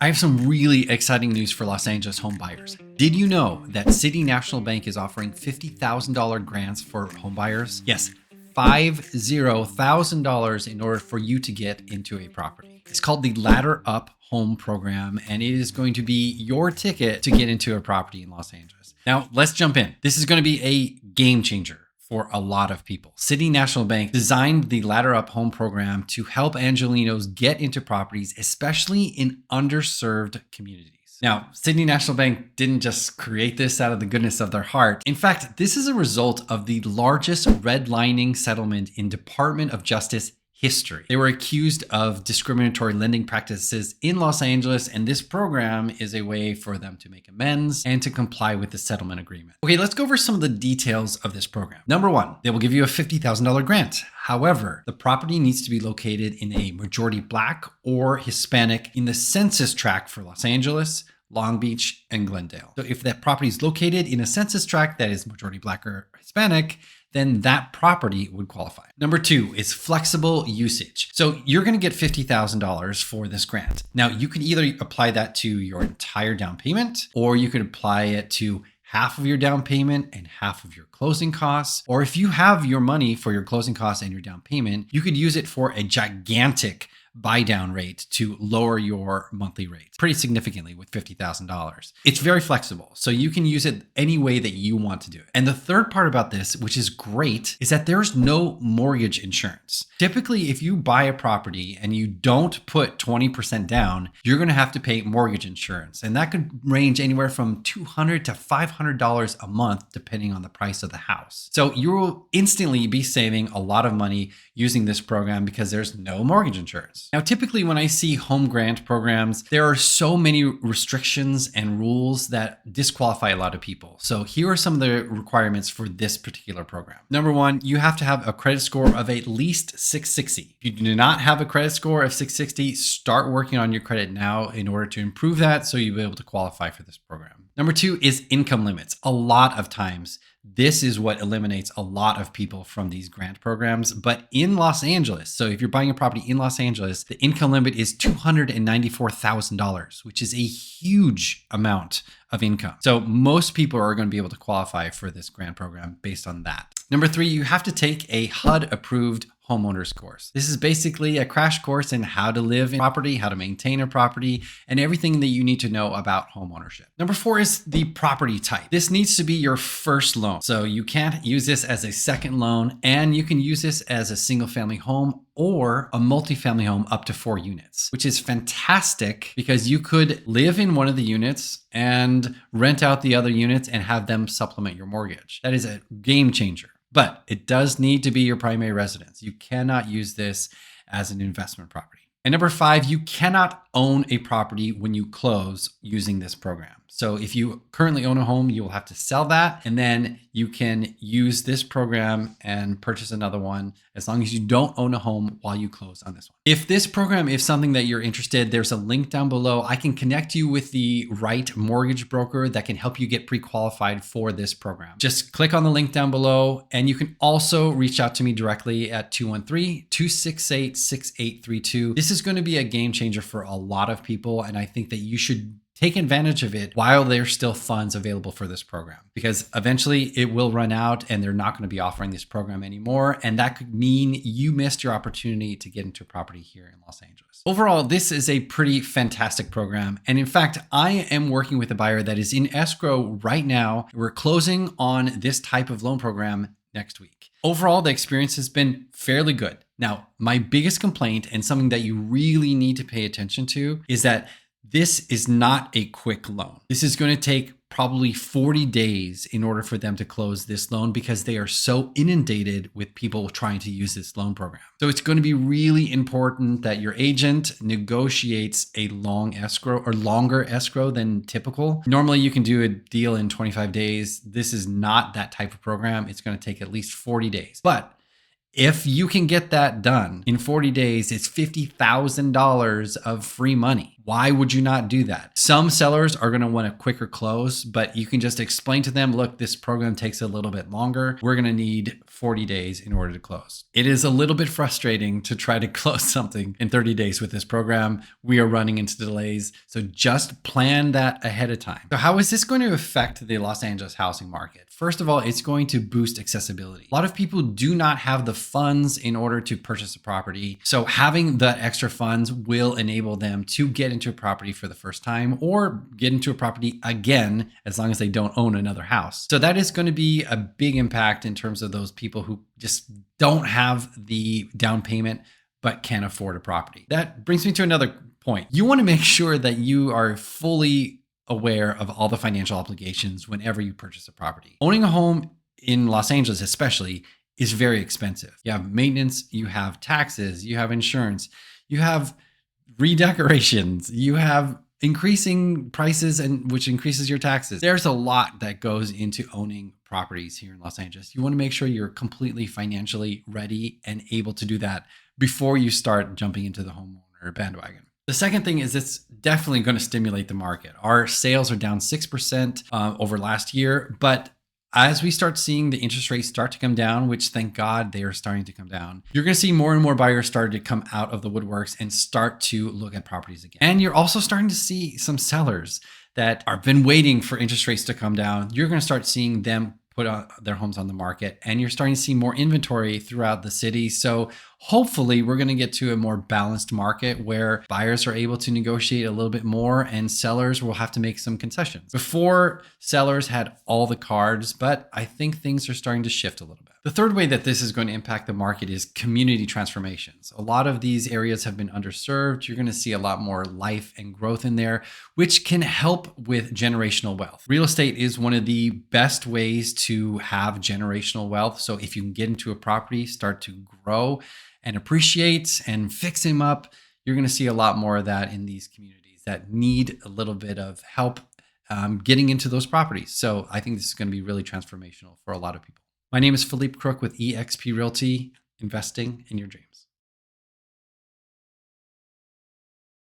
I have some really exciting news for Los Angeles home buyers. Did you know that City National Bank is offering $50,000 grants for home buyers? Yes, $50,000 in order for you to get into a property. It's called the Ladder Up Home Program, and it is going to be your ticket to get into a property in Los Angeles. Now, let's jump in. This is going to be a game changer for a lot of people. City National Bank designed the Ladder Up Home Program to help Angelenos get into properties, especially in underserved communities. Now, City National Bank didn't just create this out of the goodness of their heart. In fact, this is a result of the largest redlining settlement in Department of Justice history. They were accused of discriminatory lending practices in Los Angeles, and this program is a way for them to make amends and to comply with the settlement agreement. Okay, let's go over some of the details of this program. Number one, they will give you a $50,000 grant. However, the property needs to be located in a majority Black or Hispanic in the census tract for Los Angeles, Long Beach, and Glendale. So if that property is located in a census tract that is majority Black or Hispanic, then that property would qualify. Number two is flexible usage. So you're going to get $50,000 for this grant. Now you can either apply that to your entire down payment, or you could apply it to half of your down payment and half of your closing costs. Or if you have your money for your closing costs and your down payment, you could use it for a gigantic buy down rate to lower your monthly rate pretty significantly with $50,000. It's very flexible, so you can use it any way that you want to do it. And the third part about this, which is great, is that there's no mortgage insurance. Typically, if you buy a property and you don't put 20% down, you're going to have to pay mortgage insurance. And that could range anywhere from $200 to $500 a month, depending on the price of the house. So you will instantly be saving a lot of money using this program because there's no mortgage insurance. Now, typically when I see home grant programs, there are so many restrictions and rules that disqualify a lot of people. So here are some of the requirements for this particular program. Number one, you have to have a credit score of at least 660. If you do not have a credit score of 660, start working on your credit now in order to improve that so you'll be able to qualify for this program. Number two is income limits. A lot of times, this is what eliminates a lot of people from these grant programs. But in Los Angeles, so if you're buying a property in Los Angeles, the income limit is $294,000, which is a huge amount of income. So most people are going to be able to qualify for this grant program based on that. Number three, you have to take a HUD approved homeowners course. This is basically a crash course in how to live in property, how to maintain a property, and everything that you need to know about homeownership. Number four is the property type. This needs to be your first loan. So you can't use this as a second loan, and you can use this as a single family home or a multifamily home up to 4 units, which is fantastic because you could live in one of the units and rent out the other units and have them supplement your mortgage. That is a game changer. But it does need to be your primary residence. You cannot use this as an investment property. And number five, you cannot own a property when you close using this program. So if you currently own a home, you will have to sell that, and then you can use this program and purchase another one as long as you don't own a home while you close on this one. If this program is something that you're interested, there's a link down below. I can connect you with the right mortgage broker that can help you get pre-qualified for this program. Just click on the link down below, and you can also reach out to me directly at 213-268-6832. This is going to be a game changer for a lot of people, and I think that you should take advantage of it while there's still funds available for this program, because eventually it will run out and they're not going to be offering this program anymore. And that could mean you missed your opportunity to get into a property here in Los Angeles. Overall, this is a pretty fantastic program. And in fact, I am working with a buyer that is in escrow right now. We're closing on this type of loan program next week. Overall, the experience has been fairly good. Now, my biggest complaint, and something that you really need to pay attention to, is that this is not a quick loan. This is going to take probably 40 days in order for them to close this loan because they are so inundated with people trying to use this loan program. So it's going to be really important that your agent negotiates a long escrow or longer escrow than typical. Normally you can do a deal in 25 days. This is not that type of program. It's going to take at least 40 days. But if you can get that done in 40 days, it's $50,000 of free money. Why would you not do that? Some sellers are going to want a quicker close, but you can just explain to them, look, this program takes a little bit longer. We're going to need 40 days in order to close. It is a little bit frustrating to try to close something in 30 days with this program. We are running into delays. So just plan that ahead of time. So how is this going to affect the Los Angeles housing market? First of all, it's going to boost accessibility. A lot of people do not have the funds in order to purchase a property. So having the extra funds will enable them to get into a property for the first time or get into a property again, as long as they don't own another house. So that is going to be a big impact in terms of those people who just don't have the down payment but can't afford a property. That brings me to another point. You want to make sure that you are fully aware of all the financial obligations whenever you purchase a property. Owning a home in Los Angeles especially is very expensive. You have maintenance, you have taxes, you have insurance, you have redecorations, you have increasing prices, and which increases your taxes. There's a lot that goes into owning properties here in Los Angeles. You want to make sure you're completely financially ready and able to do that before you start jumping into the homeowner bandwagon. The second thing is it's definitely going to stimulate the market. Our sales are down 6% over last year, but as we start seeing the interest rates start to come down, which thank God they are starting to come down, you're going to see more and more buyers start to come out of the woodworks and start to look at properties again. And you're also starting to see some sellers that have been waiting for interest rates to come down. You're going to start seeing them put their homes on the market, and you're starting to see more inventory throughout the city. So hopefully we're going to get to a more balanced market where buyers are able to negotiate a little bit more and sellers will have to make some concessions. Before, sellers had all the cards, but I think things are starting to shift a little bit. The third way that this is going to impact the market is community transformations. A lot of these areas have been underserved. You're going to see a lot more life and growth in there, which can help with generational wealth. Real estate is one of the best ways to have generational wealth. So if you can get into a property, start to grow and appreciate and fix them up, you're going to see a lot more of that in these communities that need a little bit of help getting into those properties. So I think this is going to be really transformational for a lot of people. My name is Felipecrook with eXp Realty, investing in your dreams.